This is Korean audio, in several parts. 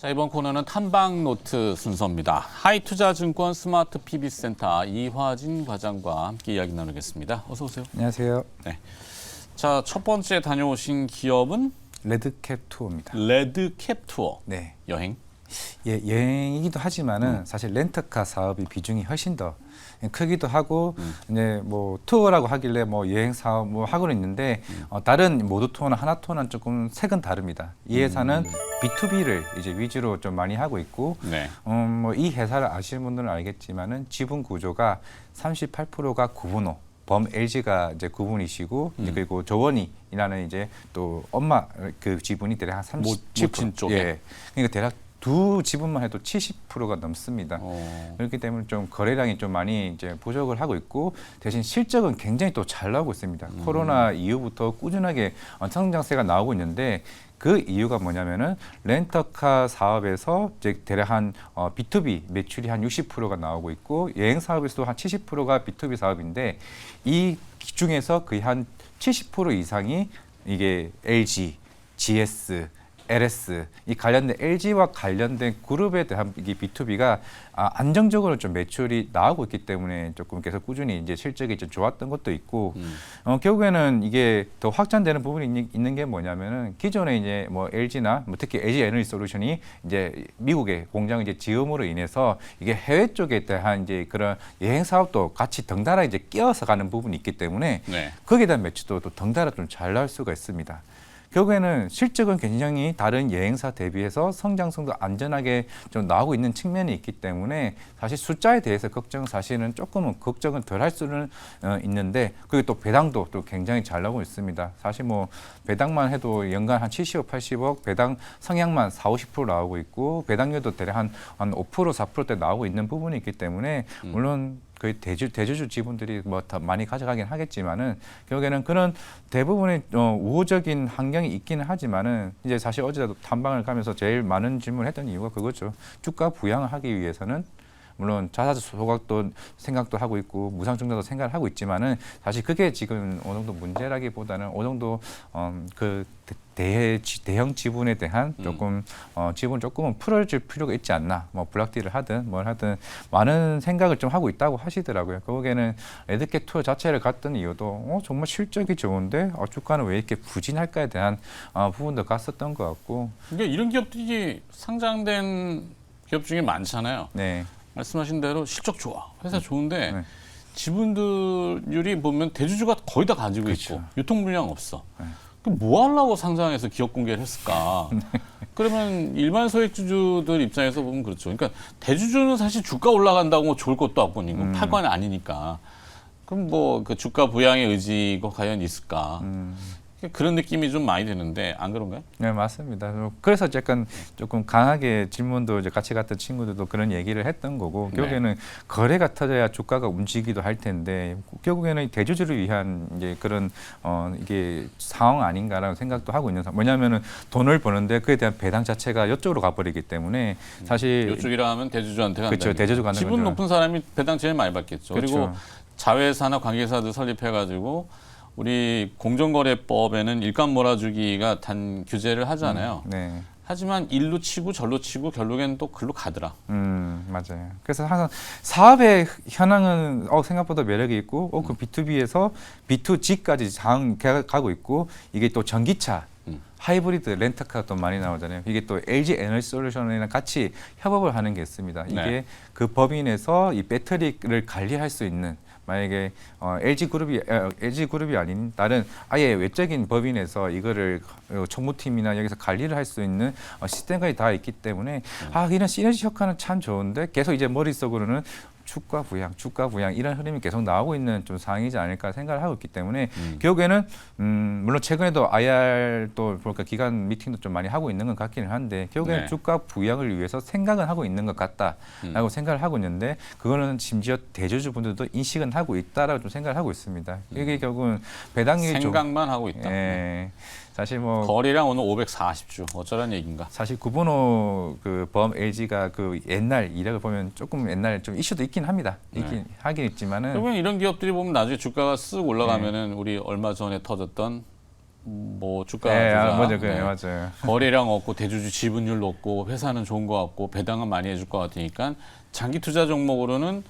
자, 이번 코너는 탐방노트 순서입니다. 하이투자증권 스마트 PB센터 이화진 과장과 함께 이야기 나누겠습니다. 어서 오세요. 안녕하세요. 네. 자, 첫 번째 다녀오신 기업은 레드캡 투어입니다. 레드캡 투어. 네. 여행. 예, 여행이기도 하지만은 사실 렌터카 사업이 비중이 훨씬 더 크기도 하고 이제 뭐 투어라고 하길래 뭐 여행 사업 뭐 하고는 있는데 다른 모두 투어나 하나 투어는 조금 색은 다릅니다. 이 회사는 B2B를 이제 위주로 좀 많이 하고 있고 네. 뭐 이 회사를 아시는 분들은 알겠지만은 지분 구조가 38%가 구분호. 범 LG가 이제 구분이시고 이제 그리고 조원이라는 이제 또 엄마 그 지분이 대략 한 37%. 모친 쪽에. 예. 그러니까 대략 두 지분만 해도 70%가 넘습니다. 그렇기 때문에 좀 거래량이 좀 많이 이제 부족을 하고 있고 대신 실적은 굉장히 또 잘 나오고 있습니다. 코로나 이후부터 꾸준하게 성장세가 나오고 있는데 그 이유가 뭐냐면은 렌터카 사업에서 이제 대략 한 B2B 매출이 한 60%가 나오고 있고 여행 사업에서도 한 70%가 B2B 사업인데 이 중에서 거의 한 70% 이상이 이게 LG, GS, LS 이 관련된 LG와 관련된 그룹에 대한 이 B2B가 안정적으로 좀 매출이 나오고 있기 때문에 조금 계속 꾸준히 이제 실적이 좀 좋았던 것도 있고 결국에는 이게 더 확장되는 부분이 있는 게 뭐냐면은 기존에 이제 뭐 LG나 뭐 특히 LG 에너지 솔루션이 이제 미국의 공장 이제 지음으로 인해서 이게 해외 쪽에 대한 이제 그런 여행 사업도 같이 덩달아 이제 끼어서 가는 부분이 있기 때문에 네. 거기에 대한 매출도 또 덩달아 좀 잘 나올 수가 있습니다. 결국에는 실적은 굉장히 다른 여행사 대비해서 성장성도 안전하게 좀 나오고 있는 측면이 있기 때문에 사실 숫자에 대해서 걱정은 사실은 조금은 걱정은 덜 할 수는 있는데 그리고 또 배당도 또 굉장히 잘 나오고 있습니다. 사실 뭐 배당만 해도 연간 한 70억, 80억, 배당 성향만 40, 50% 나오고 있고 배당률도 대략 한 5%, 4%대 나오고 있는 부분이 있기 때문에 물론 거의 대주주 지분들이 뭐 더 많이 가져가긴 하겠지만은 결국에는 그런 대부분의 우호적인 환경이 있기는 하지만은 이제 사실 어제도 탐방을 가면서 제일 많은 질문을 했던 이유가 그거죠. 주가 부양을 하기 위해서는 물론 자사주 소각도 생각도 하고 있고 무상증자도 생각을 하고 있지만은 사실 그게 지금 어느 정도 문제라기보다는 어느 정도 그 대형 지분에 대한 조금 지분 조금은 풀어줄 필요가 있지 않나. 뭐 블락딜을 하든 뭘 하든 많은 생각을 좀 하고 있다고 하시더라고요. 거기에는 레드캡 투어 자체를 갔던 이유도 정말 실적이 좋은데 주가는 왜 이렇게 부진할까에 대한 부분도 갔었던 것 같고. 그러니까 이런 기업들이 상장된 기업 중에 많잖아요. 네. 말씀하신 대로 실적 좋아, 회사 좋은데 네. 지분들이 보면 대주주가 거의 다 가지고 그렇죠. 있고 유통 물량 없어. 네. 그럼 뭐 하려고 상장해서 기업 공개를 했을까? 그러면 일반 소액주주들 입장에서 보면 그렇죠. 그러니까 대주주는 사실 주가 올라간다고 뭐 좋을 것도 없고 이건 팔관이 아니니까. 그럼 뭐 그 주가 부양의 의지가 과연 있을까? 그런 느낌이 좀 많이 드는데 안 그런가요? 네, 맞습니다. 그래서 약간 조금 강하게 질문도 이제 같이 갔던 친구들도 그런 얘기를 했던 거고 결국에는 거래가 터져야 주가가 움직이기도 할 텐데 결국에는 대주주를 위한 이제 그런 이게 상황 아닌가라는 생각도 하고 있는 상황. 뭐냐면은 돈을 버는데 그에 대한 배당 자체가 이쪽으로 가버리기 때문에 사실 이쪽이라 하면 대주주한테 간다. 그렇죠. 대주주 가는 지분 거죠. 높은 사람이 배당 제일 많이 받겠죠. 그렇죠. 그리고 자회사나 관계사들 설립해가지고 우리 공정거래법에는 일감 몰아주기가 단 규제를 하잖아요. 네. 하지만 일로 치고 절로 치고 결국에는 또 글로 가더라. 맞아요. 그래서 항상 사업의 현황은 생각보다 매력이 있고 그 B2B에서 B2G까지 가고 있고 이게 또 전기차 하이브리드 렌터카가 또 많이 나오잖아요. 이게 또 LG 에너지 솔루션이랑 같이 협업을 하는 게 있습니다. 이게 네. 그 법인에서 이 배터리를 관리할 수 있는 만약에 LG 그룹이 아닌 다른 아예 외적인 법인에서 이거를 총무팀이나 여기서 관리를 할 수 있는 시스템까지 다 있기 때문에 이런 시너지 효과는 참 좋은데 계속 이제 머릿속으로는 주가 부양 이런 흐름이 계속 나오고 있는 좀 상황이지 않을까 생각을 하고 있기 때문에 결국에는 물론 최근에도 IR 또 볼까 기간 미팅도 좀 많이 하고 있는 것 같기는 한데 결국에는 네. 주가 부양을 위해서 생각은 하고 있는 것 같다라고 생각을 하고 있는데 그거는 심지어 대주주분들도 인식은 하고 있다라고 좀 생각을 하고 있습니다. 이게 결국은 배당률이 생각만 하고 있다. 예, 사실 뭐 거리랑 오늘 540주 어쩌란 얘기인가? 사실 구본호 그 범 LG가 그 옛날 이력을 보면 조금 옛날 좀 이슈도 있긴 합니다. 있긴 하긴 있지만은 그러면 이런 기업들이 보면 나중에 주가가 쓱 올라가면은 우리 얼마 전에 터졌던 뭐 주가 네, 조작, 맞아요, 맞아요. 거래량 없고 대주주 지분율 높고 회사는 좋은 거 같고 배당은 많이 해줄 것 같으니까 장기 투자 종목으로는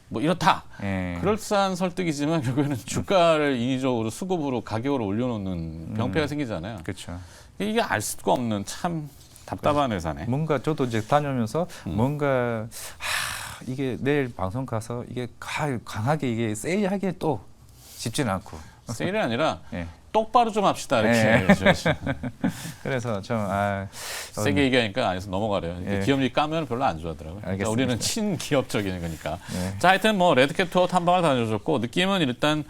뭐 이렇다. 예. 그럴싸한 설득이지만 결국에는 주가를 인위적으로 수급으로 가격을 올려놓는 병폐가 생기잖아요. 그렇죠. 이게 알 수가 없는 참 답답한 회사네. 뭔가 저도 이제 다녀오면서 뭔가 이게 내일 방송 가서 이게 강하게 이게 세일하기에 또 쉽지는 않고. 세일이 아니라 예. 똑바로 좀 합시다 이렇게. 네. 해야죠. 그래서 좀 세게 얘기하니까 안에서 넘어가래요. 예. 기업이 까면 별로 안 좋아하더라고요. 알겠습니다. 우리는 친기업적인 거니까. 네. 자, 하여튼 뭐 레드캣 투어 탐방을 다녀줬고 느낌은 일단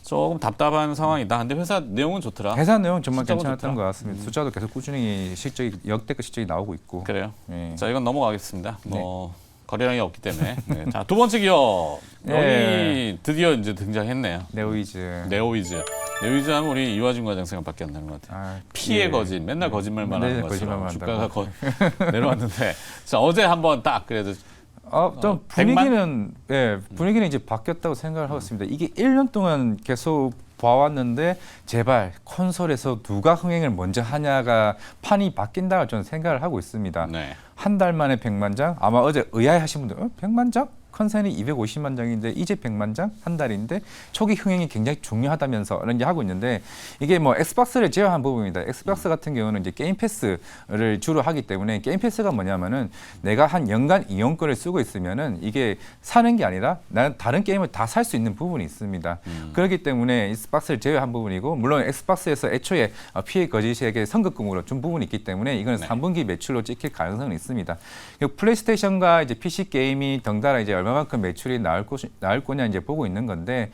조금 답답한 상황이다. 근데 회사 내용은 좋더라. 회사 내용 정말 숫자가 괜찮았던 좋더라. 것 같습니다. 숫자도 계속 꾸준히 실적이 역대급 실적이 나오고 있고. 그래요. 예. 자, 이건 넘어가겠습니다. 뭐 거래량이 없기 때문에. 네. 자, 두 번째 기업 여기 드디어 이제 등장했네요. 네오이즈. 네오이즈. 네오이즈 하면 우리 이화진 과장 생각밖에 안 나는 것 같아요. 피해 거짓, 맨날 거짓말만 네, 하는 것처럼 거짓말만 주가가 내려왔는데 자, 어제 한번 딱 그래도 좀 분위기는 이제 바뀌었다고 생각을 하고 있습니다. 이게 1년 동안 계속 봐왔는데 제발 콘솔에서 누가 흥행을 먼저 하냐가 판이 바뀐다고 저는 생각을 하고 있습니다. 네. 한 달 만에 100만 장? 아마 어제 의아해하신 분들 100만 장? 컨센이 250만 장인데 이제 100만 장? 한 달인데 초기 흥행이 굉장히 중요하다면서 이런 게 하고 있는데 이게 뭐 엑스박스를 제외한 부분입니다. 엑스박스 같은 경우는 이제 게임 패스를 주로 하기 때문에 게임 패스가 뭐냐면은 내가 한 연간 이용권을 쓰고 있으면은 이게 사는 게 아니라 나는 다른 게임을 다 살 수 있는 부분이 있습니다. 그렇기 때문에 엑스박스를 제외한 부분이고 물론 엑스박스에서 애초에 피해 거짓에게 선급금으로 준 부분이 있기 때문에 이건 네. 3분기 매출로 찍힐 가능성은 있습니다. 플레이스테이션과 이제 PC 게임이 덩달아 이제 얼마만큼 매출이 나올 거냐 이제 보고 있는 건데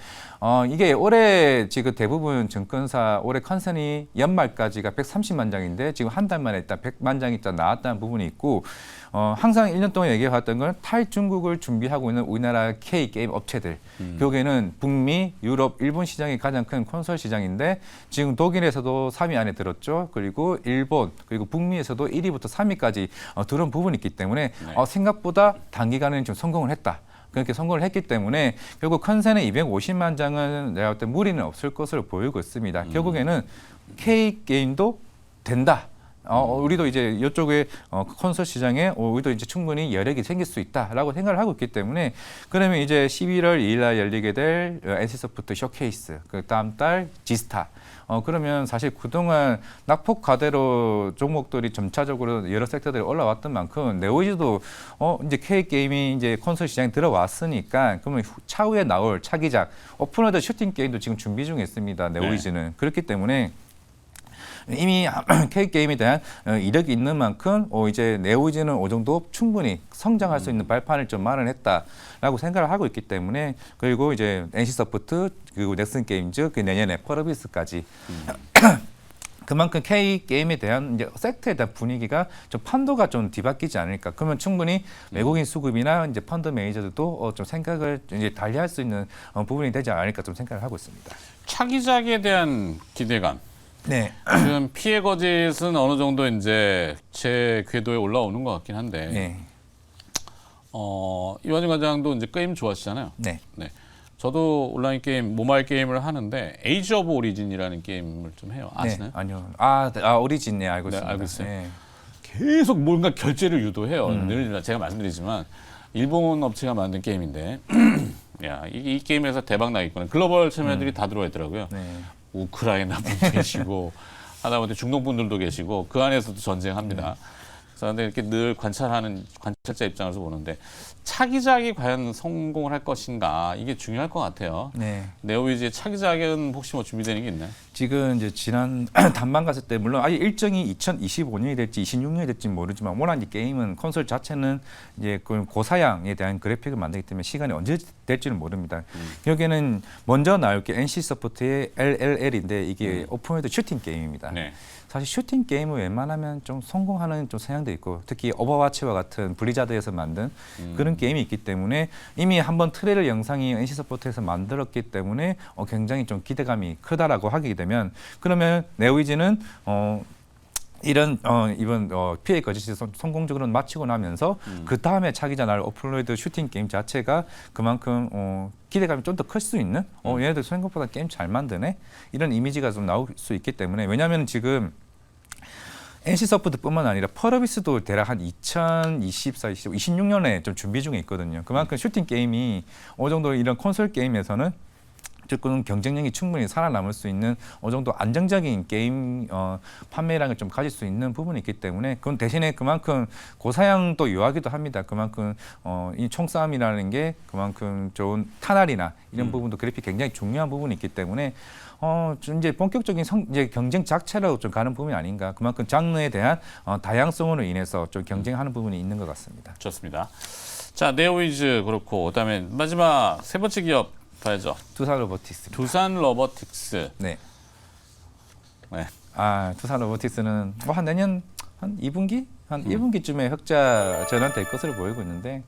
이게 올해 지금 대부분 증권사 올해 컨센이 연말까지가 130만 장인데 지금 한 달 만에 일단 100만 장이 일단 나왔다는 부분이 있고 항상 1년 동안 얘기해왔던 건 탈중국을 준비하고 있는 우리나라 K 게임 업체들 결국에는 북미, 유럽, 일본 시장이 가장 큰 콘솔 시장인데 지금 독일에서도 3위 안에 들었죠. 그리고 일본 그리고 북미에서도 1위부터 3위까지 들어온 부분이 있기 때문에 네. 생각보다 단기간에 좀 성공을 했다. 그렇게 선거를 했기 때문에 결국 컨센의 250만 장은 내가 볼 때 무리는 없을 것으로 보이고 있습니다. 결국에는 K 게임도 된다. 우리도 이제 이쪽에 콘솔 시장에 우리도 이제 충분히 여력이 생길 수 있다라고 생각을 하고 있기 때문에 그러면 이제 11월 2일 날 열리게 될 NC소프트 쇼케이스, 그 다음 달 지스타. 그러면 사실 그동안 낙폭 과대로 종목들이 점차적으로 여러 섹터들이 올라왔던 만큼 네오이즈도 이제 K 게임이 이제 콘솔 시장에 들어왔으니까 그러면 차후에 나올 차기작 오픈월드 슈팅 게임도 지금 준비 중에 있습니다. 네오이즈는 네. 그렇기 때문에. 이미 K 게임에 대한 이력이 있는 만큼 이제 네오이즈는 이 정도 충분히 성장할 수 있는 발판을 좀 마련했다라고 생각을 하고 있기 때문에 그리고 이제 NC소프트 그리고 넥슨 게임즈 그 내년에 펄어비스까지 그만큼 K 게임에 대한 이제 섹터에 대한 분위기가 좀 판도가 좀 뒤바뀌지 않을까. 그러면 충분히 외국인 수급이나 이제 펀드 매니저들도 좀 생각을 이제 달리할 수 있는 부분이 되지 않을까 좀 생각을 하고 있습니다. 차기작에 대한 기대감. 네. 지금 피해 거짓은 어느 정도 이제 제 궤도에 올라오는 것 같긴 한데 네. 이화진 과장도 이제 게임 좋아하시잖아요. 네. 네. 저도 온라인 게임, 모바일 게임을 하는데 에이지 오브 오리진이라는 게임을 좀 해요. 아시나요? 네. 아니요. 오리진 네 알고 네, 있습니다. 알고 있어요. 네. 계속 뭔가 결제를 유도해요. 늘 제가 말씀드리지만 일본 업체가 만든 게임인데 야, 이 게임에서 대박 나겠구나. 글로벌 참여들이 다 들어와 있더라고요. 네. 우크라이나 분도 계시고 하다못해 중동 분들도 계시고 그 안에서도 전쟁합니다. 그런데 이렇게 늘 관찰하는 관찰자 입장에서 보는데 차기작이 과연 성공을 할 것인가 이게 중요할 것 같아요. 네. 네오이즈의 차기작은 혹시 뭐 준비되는 게 있나요? 지금 이제 지난 단방 갔을 때 물론 아예 일정이 2025년이 될지 26년이 될지 모르지만 워낙 이 게임은 콘솔 자체는 이제 그 고사양에 대한 그래픽을 만들기 때문에 시간이 언제 될지는 모릅니다. 여기에는 먼저 나올 게 NC 소프트의 LLL인데 이게 오픈월드 슈팅 게임입니다. 네. 사실 슈팅 게임을 웬만하면 좀 성공하는 좀 성향도 있고 특히 오버워치와 같은 블리자드에서 만든 그런 게임이 있기 때문에 이미 한번 트레일러 영상이 NC소프트에서 만들었기 때문에 굉장히 좀 기대감이 크다라고 하게 되면 그러면 네오이즈는 이런 이번 피해 거짓이 성공적으로 마치고 나면서 그 다음에 차기자 날 오픈월드 슈팅 게임 자체가 그만큼 기대감이 좀 더 클 수 있는 얘네들 생각보다 게임 잘 만드네 이런 이미지가 좀 나올 수 있기 때문에 왜냐하면 지금 NC 소프트뿐만 아니라 펄어비스도 대략 한 2024, 26년에 좀 준비 중에 있거든요. 그만큼 슈팅 게임이 어느 정도 이런 콘솔 게임에서는 조금 경쟁력이 충분히 살아남을 수 있는 어느 정도 안정적인 게임 판매량을 좀 가질 수 있는 부분이 있기 때문에 그건 대신에 그만큼 고사양도 요하기도 합니다. 그만큼 이 총싸움이라는 게 그만큼 좋은 탄알이나 이런 부분도 그래픽 굉장히 중요한 부분이 있기 때문에 좀 이제 본격적인 이제 경쟁 자체로 좀 가는 부분이 아닌가. 그만큼 장르에 대한 다양성으로 인해서 좀 경쟁하는 부분이 있는 것 같습니다. 좋습니다. 자, 네오위즈 그렇고 그다음에 마지막 세 번째 기업 봐야죠. 두산 로보틱스. 두산 로보틱스. 네. 네. 두산 로보틱스는 뭐 한 내년 한 2분기? 한 1분기쯤에 흑자 전환될 것으로 보이고 있는데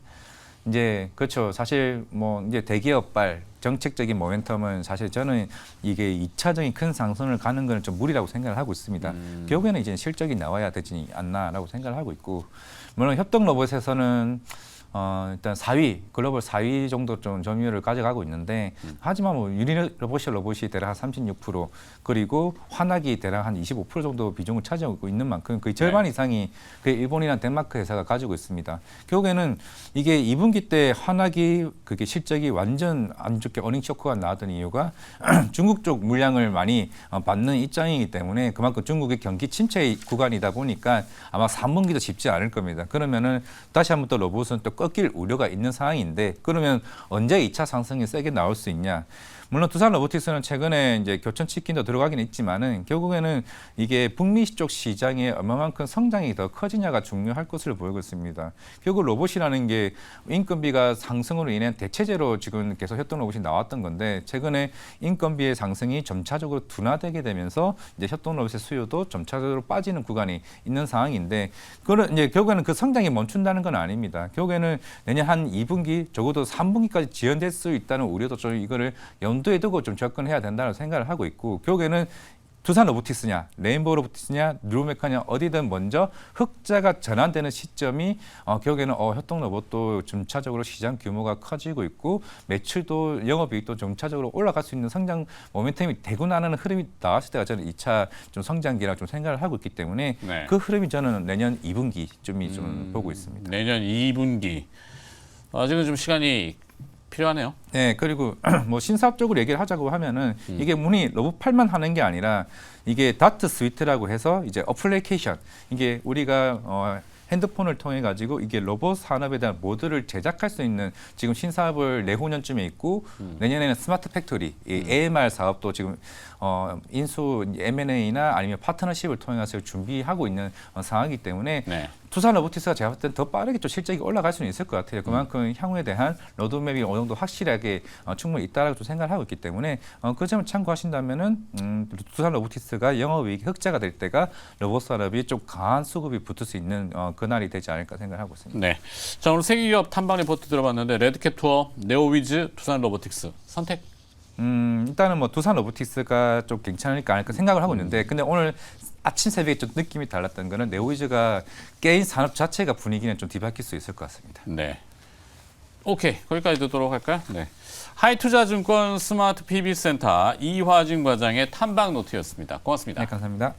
이제 그렇죠. 사실 뭐 이제 대기업발 정책적인 모멘텀은 사실 저는 이게 2차적인 큰 상승을 가는 건 좀 무리라고 생각을 하고 있습니다. 결국에는 이제 실적이 나와야 되지 않나라고 생각을 하고 있고 물론 협동 로봇에서는 일단 4위, 글로벌 4위 정도 좀 점유율을 가져가고 있는데 하지만 뭐 유니로봇이 대략 한 36% 그리고 환학이 대략 한 25% 정도 비중을 차지하고 있는 만큼 거의 절반 이상이 그 일본이나 덴마크 회사가 가지고 있습니다. 결국에는 이게 2분기 때 환학이 그게 실적이 완전 안 좋게 어닝 쇼크가 나왔던 이유가 중국 쪽 물량을 많이 받는 입장이기 때문에 그만큼 중국의 경기 침체 구간이다 보니까 아마 3분기도 쉽지 않을 겁니다. 그러면은 다시 한번 또 로봇은 또 꺾일 우려가 있는 상황인데 그러면 언제 2차 상승이 세게 나올 수 있냐? 물론 두산 로보틱스는 최근에 이제 교촌 치킨도 들어가긴 했지만은 결국에는 이게 북미 쪽 시장에 얼마만큼 성장이 더 커지냐가 중요할 것으로 보이고 있습니다. 결국 로봇이라는 게 인건비가 상승으로 인해 대체제로 지금 계속 협동 로봇이 나왔던 건데 최근에 인건비의 상승이 점차적으로 둔화되게 되면서 이제 협동 로봇의 수요도 점차적으로 빠지는 구간이 있는 상황인데 그거는 이제 결국에는 그 성장이 멈춘다는 건 아닙니다. 결국에는 내년 한 2분기 적어도 3분기까지 지연될 수 있다는 우려도 좀 이거를 염두에 두고 좀 접근해야 된다는 생각을 하고 있고 결국에는 두산 로보틱스냐, 레인보우 로보틱스냐, 뉴로메카냐 어디든 먼저 흑자가 전환되는 시점이 결국에는 협동 로봇도 점차적으로 시장 규모가 커지고 있고 매출도 영업이익도 점차적으로 올라갈 수 있는 성장 모멘텀이 되고 나는 흐름이 나왔을 때가 저는 2차 좀 성장기라 좀 생각을 하고 있기 때문에 네. 그 흐름이 저는 내년 2분기쯤이 좀 보고 있습니다. 내년 2분기. 아직은 좀 시간이 필요하네요. 네, 그리고 뭐 신사업적으로 얘기를 하자고 하면은 이게 문이 로봇팔만 하는 게 아니라 이게 다트 스위트라고 해서 이제 어플리케이션 이게 우리가 핸드폰을 통해 가지고 이게 로봇 산업에 대한 모드를 제작할 수 있는 지금 신사업을 내후년쯤에 있고 내년에는 스마트 팩토리, 이 AMR 사업도 지금 인수 M&A나 아니면 파트너십을 통해서 준비하고 있는 상황이기 때문에 네. 두산 로보틱스가 제가 볼 때는 더 빠르게 좀 실적이 올라갈 수는 있을 것 같아요. 그만큼 향후에 대한 로드맵이 어느 정도 확실하게 충분히 있다라고 좀 생각을 하고 있기 때문에 그 점을 참고하신다면은 두산 로보틱스가 영업이익 흑자가 될 때가 로봇 산업이 좀 강한 수급이 붙을 수 있는 그날이 되지 않을까 생각하고 있습니다. 네. 자, 오늘 세계 기업 탐방 리포트 들어봤는데 레드캡 투어, 네오위즈, 두산 로보틱스 선택. 일단은 뭐 두산 로보틱스가 좀 괜찮을까 않을까 생각을 하고 있는데 근데 오늘 아침 새벽에 좀 느낌이 달랐던 거는 네오위즈가 게임 산업 자체가 분위기는 좀 뒤바뀔 수 있을 것 같습니다. 네. 오케이. 거기까지 듣도록 할까요? 네. 하이투자증권 스마트 PB센터 이화진 과장의 탐방 노트였습니다. 고맙습니다. 네, 감사합니다.